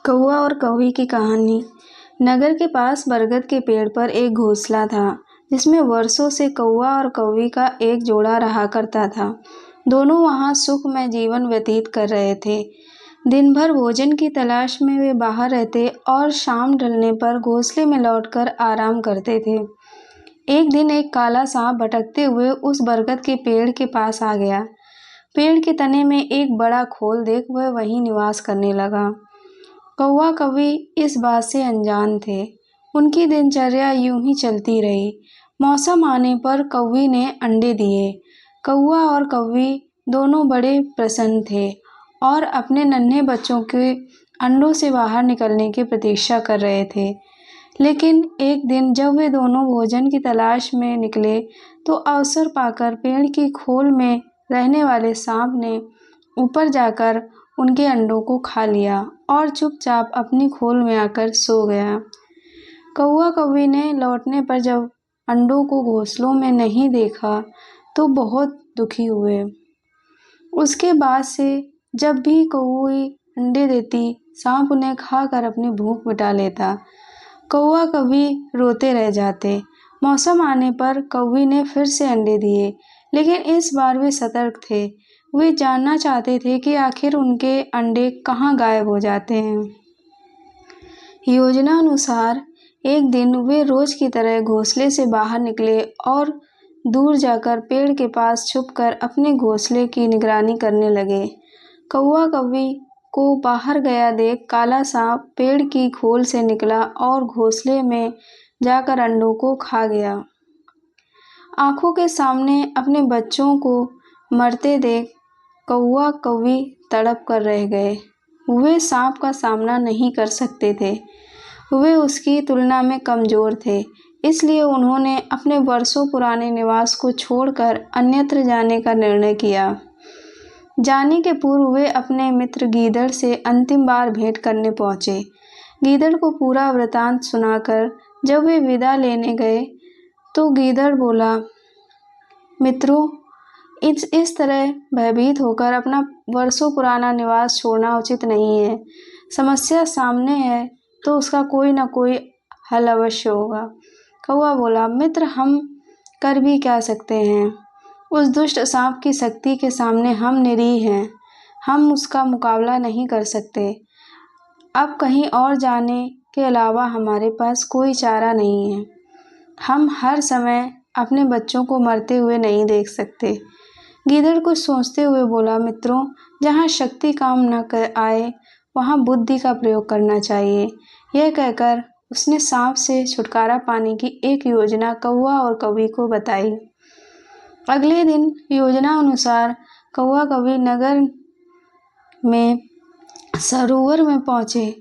कौवा और कौवी की कहानी। नगर के पास बरगद के पेड़ पर एक घोंसला था जिसमें वर्षों से कौवा और कौवी का एक जोड़ा रहा करता था। दोनों वहां सुखमय जीवन व्यतीत कर रहे थे। दिन भर भोजन की तलाश में वे बाहर रहते और शाम ढलने पर घोंसले में लौटकर आराम करते थे। एक दिन एक काला सांप भटकते हुए उस बरगद के पेड़ के पास आ गया। पेड़ के तने में एक बड़ा खोल देख वह वहीं निवास करने लगा। कौवा कौवी इस बात से अनजान थे। उनकी दिनचर्या यूं ही चलती रही। मौसम आने पर कौवी ने अंडे दिए। कौवा और कौवी दोनों बड़े प्रसन्न थे और अपने नन्हे बच्चों के अंडों से बाहर निकलने की प्रतीक्षा कर रहे थे। लेकिन एक दिन जब वे दोनों भोजन की तलाश में निकले तो अवसर पाकर पेड़ की खोल में रहने वाले सांप ने ऊपर जाकर उनके अंडों को खा लिया और चुपचाप अपनी खोल में आकर सो गया। कौवा कौवी ने लौटने पर जब अंडों को घोंसलों में नहीं देखा तो बहुत दुखी हुए। उसके बाद से जब भी कौवी अंडे देती, सांप उन्हें खाकर अपनी भूख मिटा लेता। कौवा कौवी रोते रह जाते। मौसम आने पर कौवी ने फिर से अंडे दिए, लेकिन इस बार वे सतर्क थे। वे जानना चाहते थे कि आखिर उनके अंडे कहाँ गायब हो जाते हैं। योजना अनुसार एक दिन वे रोज की तरह घोंसले से बाहर निकले और दूर जाकर पेड़ के पास छुपकर अपने घोंसले की निगरानी करने लगे। कौवा कौवी को बाहर गया देख काला सांप पेड़ की खोल से निकला और घोंसले में जाकर अंडों को खा गया। आंखों के सामने अपने बच्चों को मरते देख कौवा कौवी तड़प कर रह गए। वे सांप का सामना नहीं कर सकते थे। वे उसकी तुलना में कमजोर थे, इसलिए उन्होंने अपने वर्षों पुराने निवास को छोड़कर अन्यत्र जाने का निर्णय किया। जाने के पूर्व वे अपने मित्र गीदड़ से अंतिम बार भेंट करने पहुंचे। गीदड़ को पूरा वृतांत सुनाकर जब वे विदा लेने गए तो गीदड़ बोला, मित्रों, इस तरह भयभीत होकर अपना वर्षों पुराना निवास छोड़ना उचित नहीं है। समस्या सामने है तो उसका कोई ना कोई हल अवश्य होगा। कौवा बोला, मित्र, हम कर भी क्या सकते हैं? उस दुष्ट सांप की शक्ति के सामने हम निरीह हैं। हम उसका मुकाबला नहीं कर सकते। अब कहीं और जाने के अलावा हमारे पास कोई चारा नहीं है। हम हर समय अपने बच्चों को मरते हुए नहीं देख सकते। गीदड़ कुछ सोचते हुए बोला, मित्रों, जहाँ शक्ति काम न कर आए वहाँ बुद्धि का प्रयोग करना चाहिए। यह कहकर उसने सांप से छुटकारा पाने की एक योजना कौवा और कौवी को बताई। अगले दिन योजना अनुसार कौवा कौवी नगर में सरोवर में पहुंचे,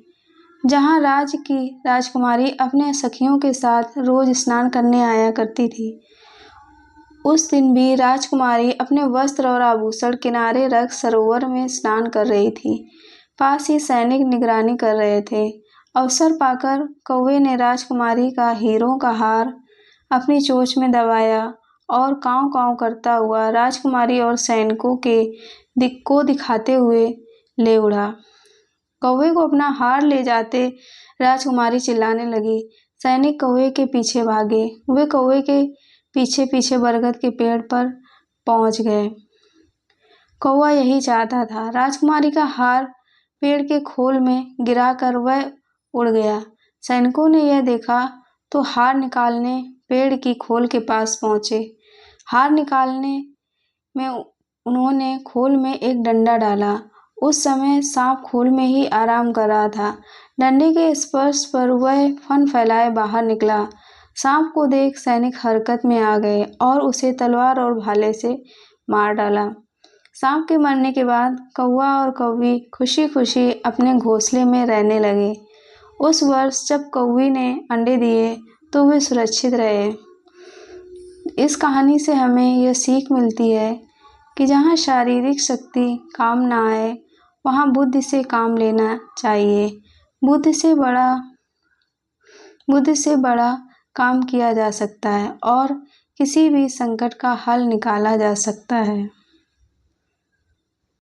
जहां राज्य की राजकुमारी अपने सखियों के साथ रोज स्नान करने आया करती थी। उस दिन भी राजकुमारी अपने वस्त्र और आभूषण किनारे रख सरोवर में स्नान कर रही थी। पास ही सैनिक निगरानी कर रहे थे। अवसर पाकर कौवे ने राजकुमारी का हीरों का हार अपनी चोंच में दबाया और कांव कांव करता हुआ राजकुमारी और सैनिकों के को दिखाते हुए ले उड़ा। कौवे को अपना हार ले जाते राजकुमारी चिल्लाने लगी। सैनिक कौवे के पीछे भागे। वे कौवे के पीछे पीछे बरगद के पेड़ पर पहुंच गए। कौवा यही चाहता था। राजकुमारी का हार पेड़ के खोल में गिराकर वह उड़ गया। सैनिकों ने यह देखा तो हार निकालने पेड़ की खोल के पास पहुंचे। हार निकालने में उन्होंने खोल में एक डंडा डाला। उस समय सांप खोल में ही आराम कर रहा था। डंडे के स्पर्श पर वह फन फैलाए बाहर निकला। सांप को देख सैनिक हरकत में आ गए और उसे तलवार और भाले से मार डाला। सांप के मरने के बाद कौवा और कौवी खुशी खुशी अपने घोंसले में रहने लगे। उस वर्ष जब कौवी ने अंडे दिए तो वे सुरक्षित रहे। इस कहानी से हमें यह सीख मिलती है कि जहाँ शारीरिक शक्ति काम ना आए वहाँ बुद्धि से काम लेना चाहिए। बुद्धि से बड़ा काम किया जा सकता है और किसी भी संकट का हल निकाला जा सकता है।